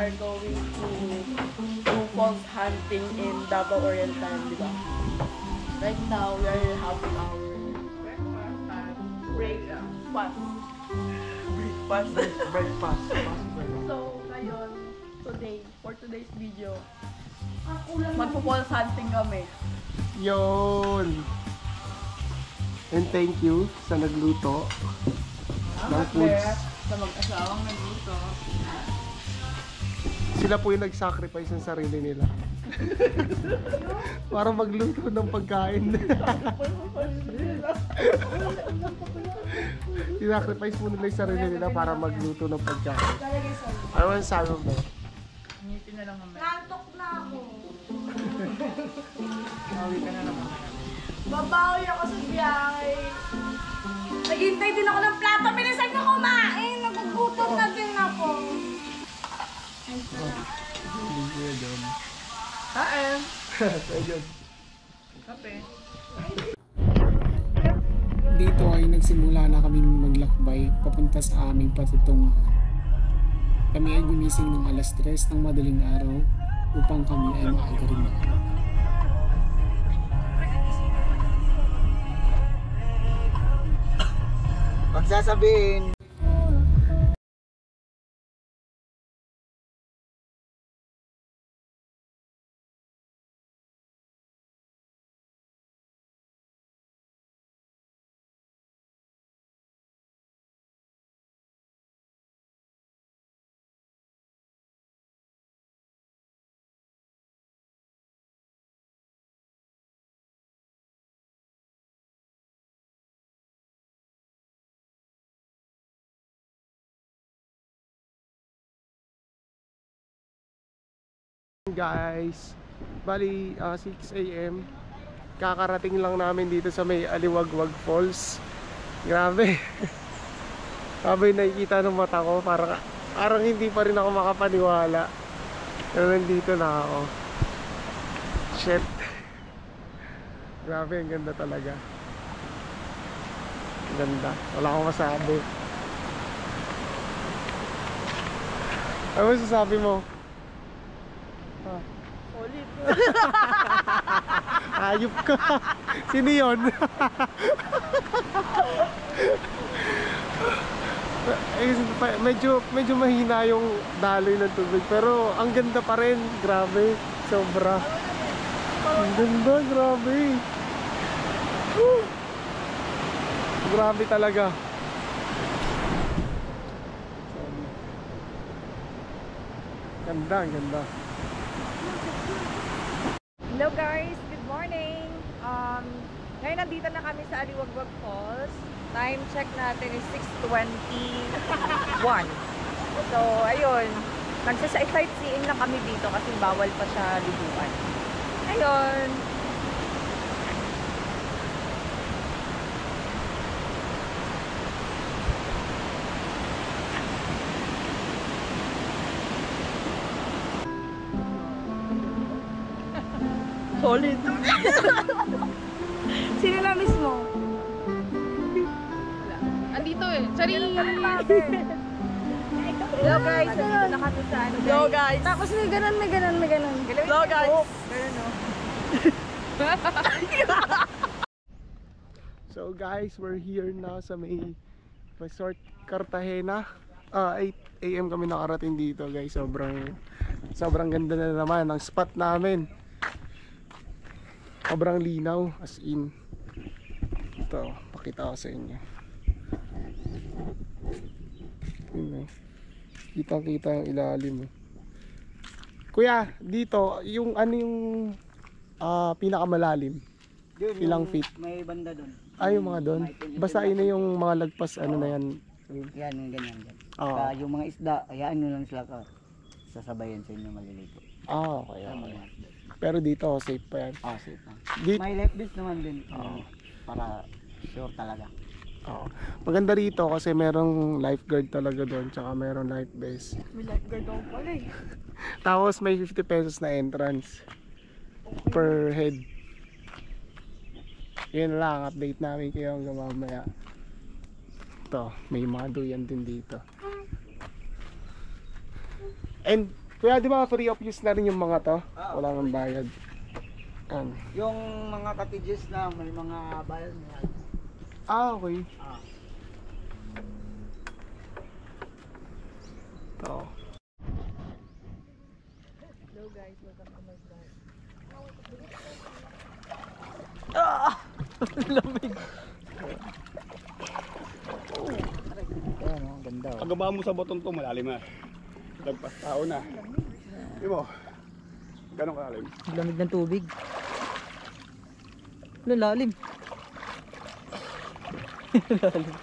are going to do falls hunting in Davao Oriental, di ba? Right now, we are having our breakfast. Breakfast. So, ngayon, for today's video, magpo-falls hunting kami. Yun! And thank you sa nagluto ng foods. Sa mag-asawang nagluto. Sila po yung nag-sacrifice ng sarili nila. Para magluto ng pagkain. Sinacrifice po nila yung sarili nila para magluto ng pagkain. Ano ang sabi mo? Ngipin na lang mamaya. Nantok na ako. Bawi ka na lang mamaya. Babawi ako sa biyahe. Naghintay din ako ng plato. Bilisan niyo kumain. Nagugutom na din ako. Hindi ko yun. Kain! Ayun. Kape. Dito ay nagsimula na kaming maglakbay papunta sa aming patutunguhan. Kami ay gumising ng alas 3 ng madaling araw upang kami ay maaga rin makarating. Magsasabihin. Guys, bali 6 AM kakarating lang namin dito sa may Aliwagwag Falls. Grabe. Grabe, nakikita ng mata ko, parang hindi pa rin ako makapaniwala na nandito na ako. Shit. Grabe, ang ganda talaga. Ang ganda, wala akong masabi. Ano masasabi mo? Solid. Ayup ka. Sino yun? medyo mahina yung daloy ng tubig, pero ang ganda pa rin. Grabe, sobra. Ang ganda, grabe. Woo! Grabe talaga. Ganda, ang ganda. Hello guys, good morning. Ngayon nandito na kami sa Aliwagwag Falls. Time check natin is 6:21. So ayun, nagsa-sightseeing lang kami dito kasi bawal pa siya liguan. Ayun. Solid. Sino na mismo? Andito eh. Sorry. Hello guys, nandito na kami sa ano. Go guys. Tapos may ganun. Go guys. Ganun o. So guys, we're here now sa may Resort Cartagena. 8 AM kami nakarating dito guys. Sobrang ganda na naman ang spot namin. Sobrang linaw, as in. Ito, pakita ko sa inyo. Yun, kitang-kita yung ilalim. Kuya, dito, yung ano yung pinakamalalim? Yun, Ilang feet? May banda doon. Ay, yung mga doon. Basta yun na yung mga lagpas, ano na yan. Yan, yung ganyan. Oo. Saka yung mga isda, hayaan nyo lang sila ka. Sasabayan sa inyo maliligo. Okay. Pero dito, safe pa yan. Safe lang. May life vest naman din. Para sure talaga. Maganda rito kasi merong lifeguard talaga doon, tsaka merong life vest. May lifeguard ako pala eh. Tapos may 50 pesos na entrance per head. Yun lang, update namin kayo hanggang mamaya. Ito, may mga duyan din dito. And Kuya, di ba free of use na rin yung mga to? Wala nang bayad. Yan. Yung mga cottages na may mga bayan niya. Ah, okay. Ah. Ito. Hello guys, welcome to my vlog. Lamig. Ayan, oh, ganda. Oh. Pagaba mo sa botong to, malalim na. Lagpas tao na. Di mo? Gano'ng kalalim? Lamig ng tubig. Lalim. Lalim.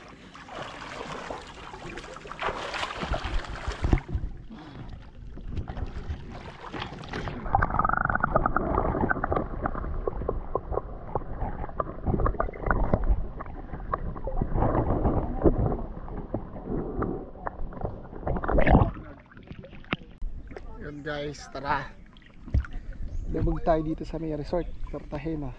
Yun guys, tara. Labog tayo dito sa may resort, Cartagena.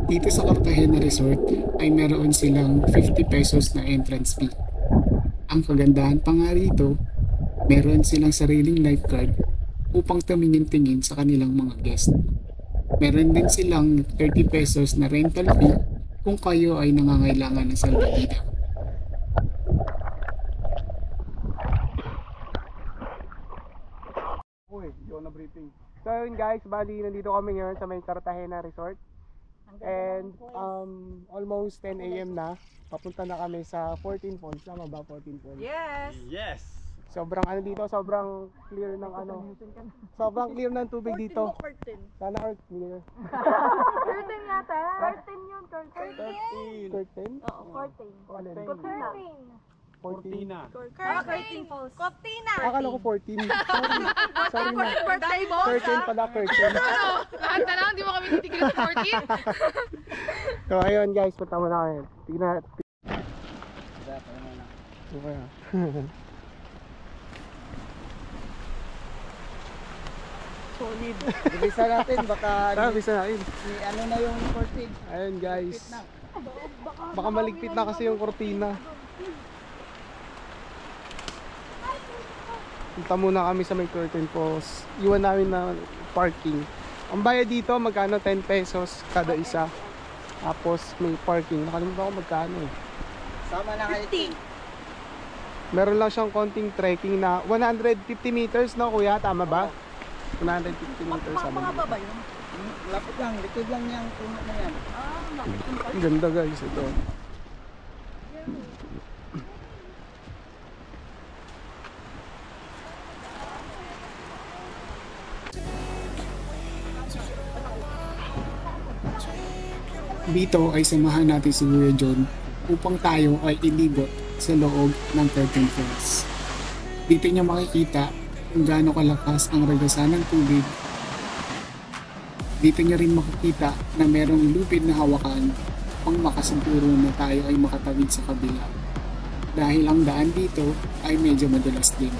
Dito sa Cartagena Resort ay meron silang 50 pesos na entrance fee. Ang kagandahan pa nga rito, meron silang sariling lifeguard upang tumingin-tingin sa kanilang mga guest. Meron din silang 30 pesos na rental fee kung kayo ay nangangailangan ng salbabida. Uy, yun na briefing. So yun guys, bali nandito kami ngayon sa may Cartagena Resort. And almost 10 AM na. Papunta na kami sa 14 Falls. Tama ba 14 Falls? Yes! Yes! Sobrang ano dito, sobrang clear ng ano. Sobrang clear ng tubig dito. Sana earth clear. Curtain yata. Curtain yun, curtain. Curtain? Oo, curtain. Alin? Curtain. 14. Cortina. Curtain falls. Cortina. Akala ko 14. Sorry na. Birthday mo? Curtain pala, curtain. Lahat na lang, di mo kami titigil sa 14. So ayun guys, punta mo na kayo. Tignan. Okay. Solid. Bisa natin, baka Bisa na yun. ano na yung curtain. Ayun guys. Baka maligpit na kasi yung kortina. Punta muna kami sa may curtain falls. Iwan namin na parking. Ang bayad dito, magkano? 10 pesos kada isa. Tapos may parking. Nakalimutan ko magkano eh. Sama na kayo. Meron lang siyang konting trekking na 150 meters, no kuya? Tama ba? 150 meters. Mga baba yun. Lapit lang, likod lang niyang puno na yan. Ang ganda guys ito. Dito ay samahan natin si Kuya John upang tayo ay ilibot sa loob ng Curtain Falls. Dito niyo makikita kung gaano kalakas ang ragasan ng tubig. Dito niyo rin makikita na merong lupid na hawakan pang makasiguro na tayo ay makatawid sa kabila. Dahil ang daan dito ay medyo madulas din.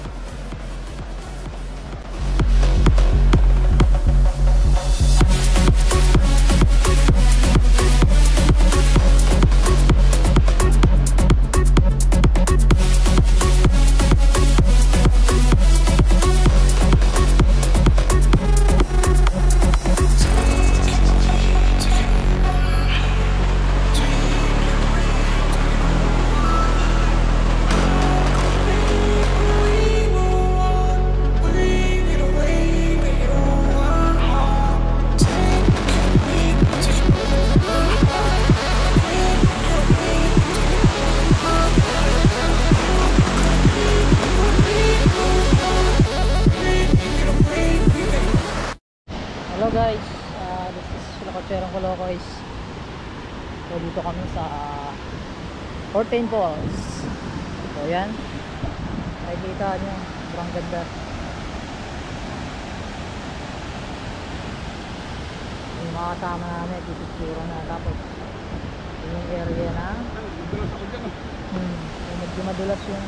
Hello guys, this is Lakotserong Colocos. So dito kami sa 14 Falls. So yan, nakikita nyo, sobrang ganda. Yung mga kasama namin, pipicture na. Tapos yung area na yung medyo madulas yung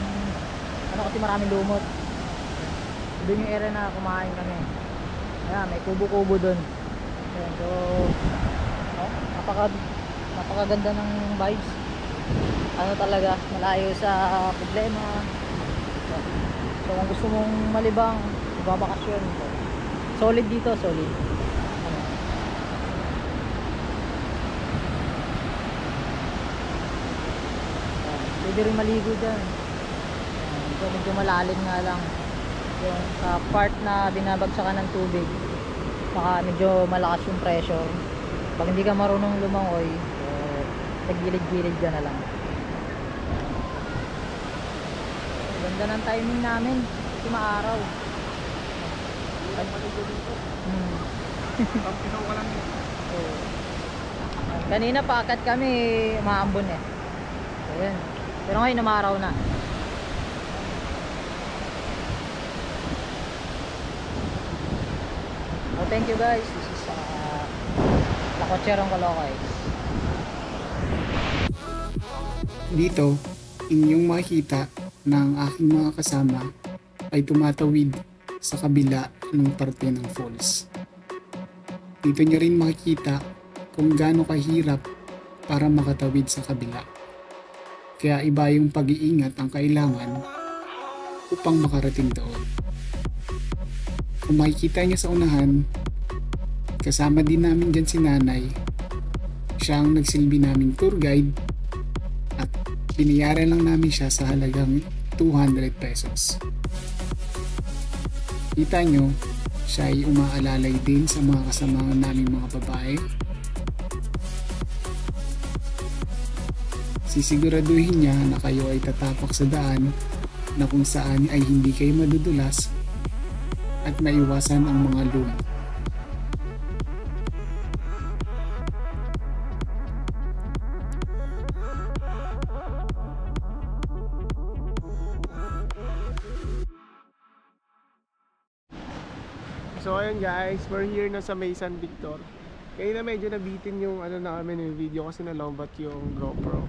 ano kasi maraming lumot. Doon yung area na kumain kami. Ayan, may kubo-kubo dun. Ayan, so Napakaganda ng vibes. Ano talaga, malayo sa problema. So kung gusto mong malibang, magbabakasyon, solid dito, solid. Ano. Pwede rin maligo dyan. Medyo malalim nga lang yung sa part na binabagsakan ng tubig, baka medyo malakas yung pressure. Pag hindi ka marunong lumangoy, nagilid-gilid ka na lang. Ganda ng timing namin kasi maaraw. Kanina paakat kami, maambon eh. So, yun. Pero ngayon umaraw na. Oh, thank you guys. This is La Cocherong Caloocan. Dito, inyong makikita na ang aking mga kasama ay tumatawid sa kabila ng parte ng falls. Dito nyo rin makikita kung gaano kahirap para makatawid sa kabila. Kaya iba yung pag-iingat ang kailangan upang makarating doon. Kung makikita nyo sa unahan, kasama din namin dyan si Nanay. Siya ang nagsilbi naming tour guide at binayaran lang namin siya sa halagang 200 pesos. Kita nyo, siya ay umaalalay din sa mga kasamahan naming mga babae. Sisiguraduhin niya na kayo ay tatapak sa daan na kung saan ay hindi kayo madudulas at maiwasan ang mga lumot. So ayun guys, we're here na sa May San Victor. Kaya na medyo nabitin yung ano namin yung video kasi nalombat yung GoPro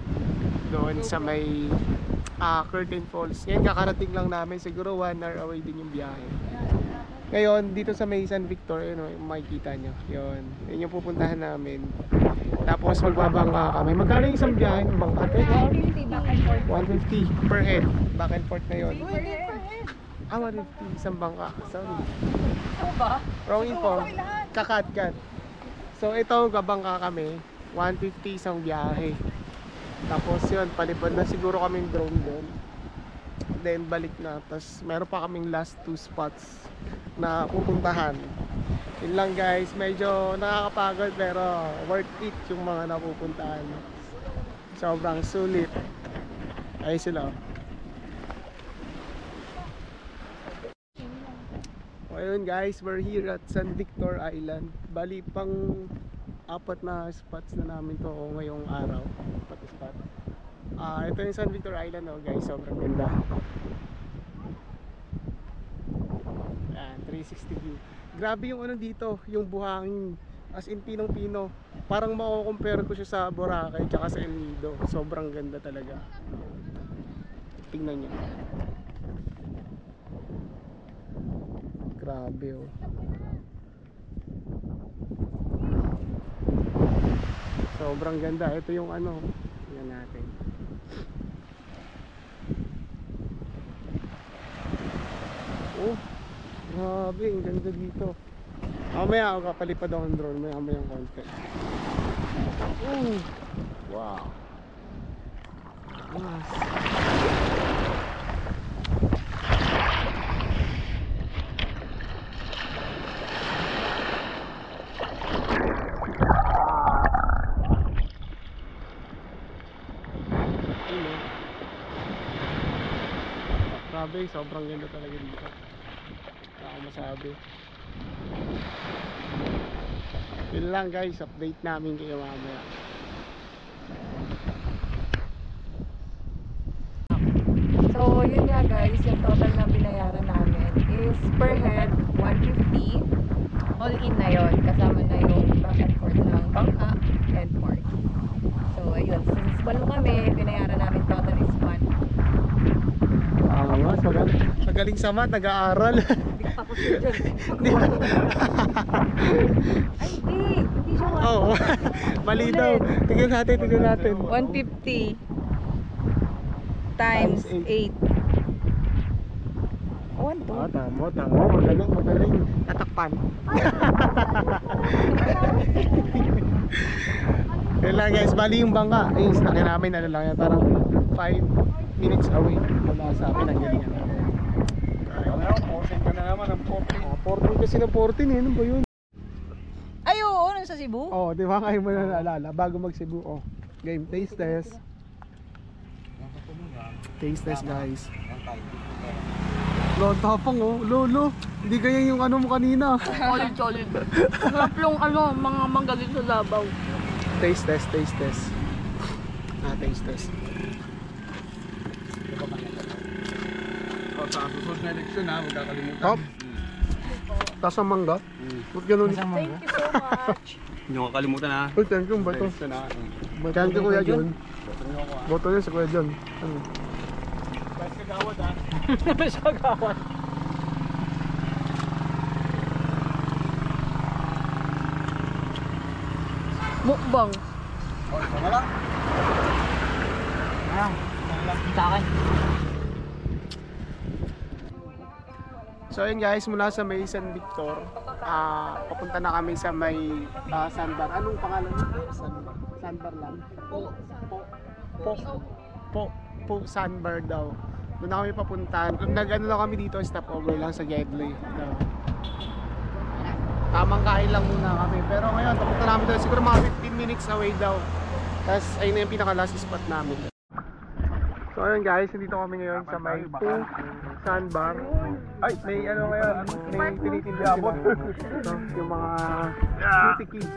doon sa may Curtain Falls. Ngayon kakarating lang namin, siguro 1 hour away din yung biyahe. Ngayon dito sa May San Victor, yun o, makikita nyo, yun yung pupuntahan namin. Tapos magbabangka kami. Magkano yung isang biyahe ng bangka? 150 per head, back and forth na yun. 150 isang bangka, sorry. Wrong info, kakat-kat. So ito, gabangka kami, 150 isang biyahe. Tapos yun, palipad na siguro kaming drone doon. Then balik na, tapos meron pa kaming last 2 spots na pupuntahan. Yun lang guys, medyo nakakapagod pero worth it yung mga napupuntahan. Sobrang sulit. Ayun sila. Ayun guys, we're here at San Victor Island. Bali pang 4 na spots na namin to ngayong araw. 4 spot. Ito yung San Victor Island oh guys, sobrang ganda. Ayan, 360 view. Grabe yung ano dito, yung buhangin. As in pinong-pino. Parang mako-compare ko siya sa Boracay tsaka sa El Nido. Sobrang ganda talaga. Tingnan nyo. Grabe oh. Sobrang ganda. Ito yung ano, tingnan natin. Oh, grabe, ang ganda dito. Mamaya ako kapalipad ako ng drone, maya yung content. Wow. Nice. Grabe, sobrang ganda talaga dito. Wala akong masabi. Yun lang guys, update namin kayo mamaya. So, yun nga guys, yung total na binayaran namin is per head 150. All in na yun, kasama na yung back and forth ng bangka and parking. So, ayun, since balo kami, binayaran namin total is 1. Magaling sa math, nag-aaral. Hindi ka tapos yun dyan. Ay, hindi siya Oo. Mali daw. Tignan natin. 150 times 8. 1 to. Tama. Magaling. Tatakpan. Yun lang guys, bali yung bangka. Ayun, sinakyan namin, ano lang yan, parang 5 minutes away mula sa pinanggalingan namin. Portion ka na naman ng 14 kasi ng 14 eh, ano ba yun? Ay, oo, nung sa Cebu. Oh, di ba ngayon mo na naalala, bago mag Cebu, oh. Game, taste test. Taste test guys. Lo, tapang oh, lo. Hindi kaya yung ano mo kanina. Solid. Sarap yung mga manggaling sa labaw. Taste test. Taste test. Sa susunod na eleksyon ha, huwag kakalimutan. Top. Tapos ang mangga. Ba't ganun? Thank you so much. Hindi ko kakalimutan ha. Uy, thank you, bato. Eleksyon ha. Thank you, Kuya John. Boto yun sa Kuya John. Ano? Basta kagawad ha. Sagawad. Mukbang. Sama lang. Sa akin. So ayun guys, mula sa may San Victor, papunta na kami sa may Sandbar. Anong pangalan nito? Sandbar lang? Po Sandbar daw. Doon na kami papunta. Nag-ano lang kami dito, stopover lang sa Gedley. Tamang kain lang muna kami. Pero ngayon, papunta namin doon. Siguro mga 15 minutes away daw. Tapos ayun na yung pinaka-last spot namin. So ayun guys, dito kami ngayon sa may Po Sandbar. Ay, may ano ngayon, may tinitinda sila. So, yung mga cutie kids.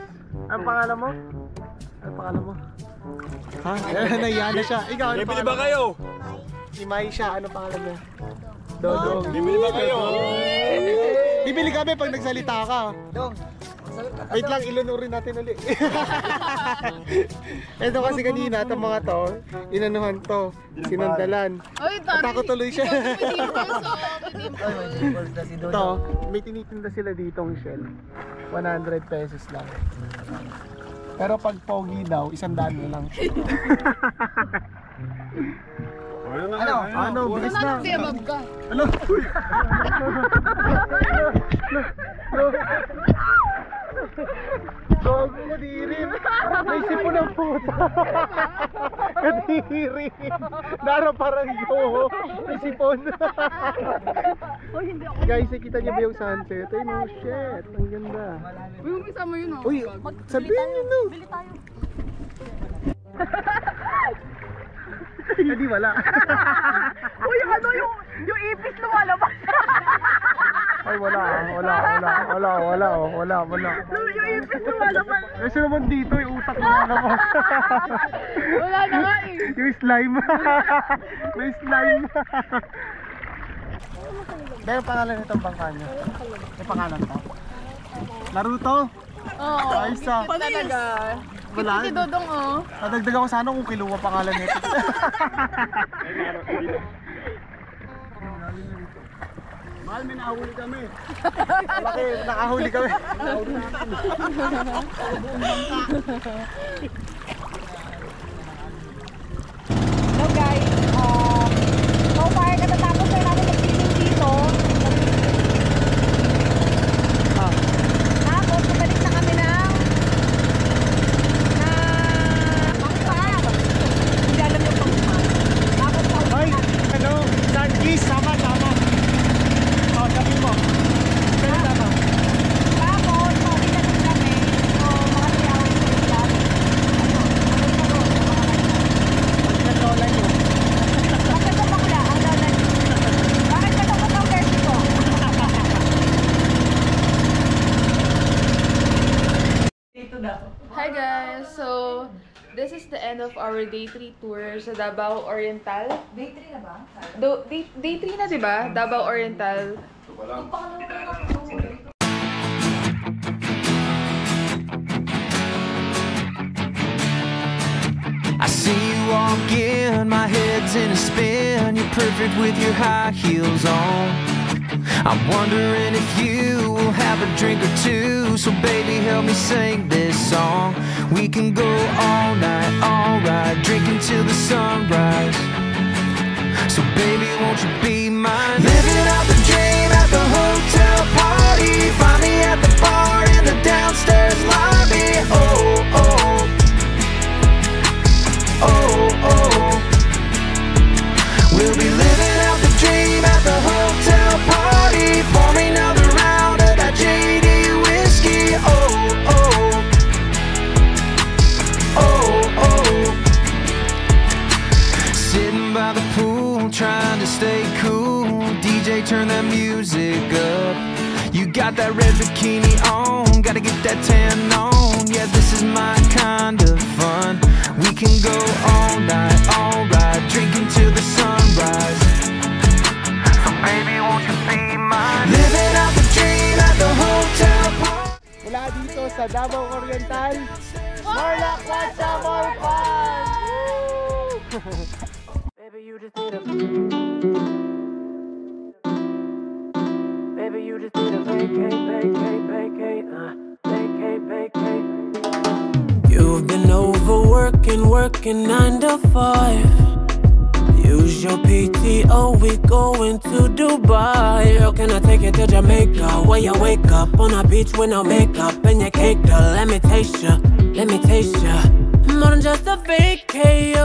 Anong pangalan mo? Ha? Nahiya na siya. Ikaw, ano Bibili ba kayo? Si Mai siya, ano pangalan niya? Dodong. Bibili ba kayo? Bibili kami pag nagsalita ka. Wait lang, ilunurin natin ulit. Ito kasi kanina, itong mga to, inanuhan to, sinandalan. Takot tuloy siya. Ito, may tinitinda sila ditong shell. 100 pesos lang. Pero pag pogi daw, 100 na lang. Ano? Bilis na. Ano? Gago ko dirin. May sipon ng puta. Kadiri. Nara parang yo. May sipon. Guys, nakita niyo ba yung sunset? Ay no, shit. Ang ganda. Uy, isama yun oh. Uy, sabihin niyo no. Bili tayo. Hindi wala. Uy, ano yung ipis lumalabas. Ay wala. Yung ipis lumalabas. Kasi naman dito yung utak lumalabas. Wala na nga eh. Yung slime. May slime. May pangalan itong bangka niyo? May pangalan to? Naruto? Oo. Ayos ah. Talaga. Wala. Si Dodong oh. Nadagdag ako sana kung kiluwa pangalan nito. Mahal, may nahuli kami. Malaki, nakahuli kami. Hello guys, so far katatapos na natin mag-fishing dito. Tapos nabalik na kami ng Pangpang. Hindi alam yung Pangpang. Tapos Ay, ano? Sandgis, tama. Oh, sabi mo. Pero tama. Tapos, pauwi na din kami. So, mga tiyawin sa ilan. Ang lola niyo. Bakit ba bakla? Ang lola niyo. Bakit ba tapos ang versi ko? Hi guys! So, this is the end of our day 3 tour sa Davao Oriental. Day 3 na ba? Day 3 na diba? Davao Oriental. I see you walk in, my head's in a spin. You're perfect with your high heels on. I'm wondering if you will have a drink or two. So baby, help me sing this song. We can go all night, alright, drinking till the sunrise. So baby, won't you be mine? Living out the dream at the hotel party. Find me at the bar in the downstairs lobby. Oh, oh, oh, oh. We'll be living out the dream at the hotel party. Pour me another round of that JD whiskey. Oh, oh, oh, oh. Sitting by the pool, trying to stay cool. DJ, turn that music up. You got that red bikini on, gotta get that tan on. Yeah, this is my kind of fun. We can go all night, alright, drinking till the sunrise. So baby, won't you be mine? Living out the dream at the hotel party. Mula dito sa Davao Oriental, more lakwatsa, more fun! Baby, you just need a... Baby, you just need a vacate, vacate, vacate, vacate. You've been overworking, working 9 to 5. Use your PTO, we going to Dubai. Or can I take you to Jamaica, where you wake up on a beach with no makeup and your cake? Let me taste ya, let me taste ya. More than just a vacate,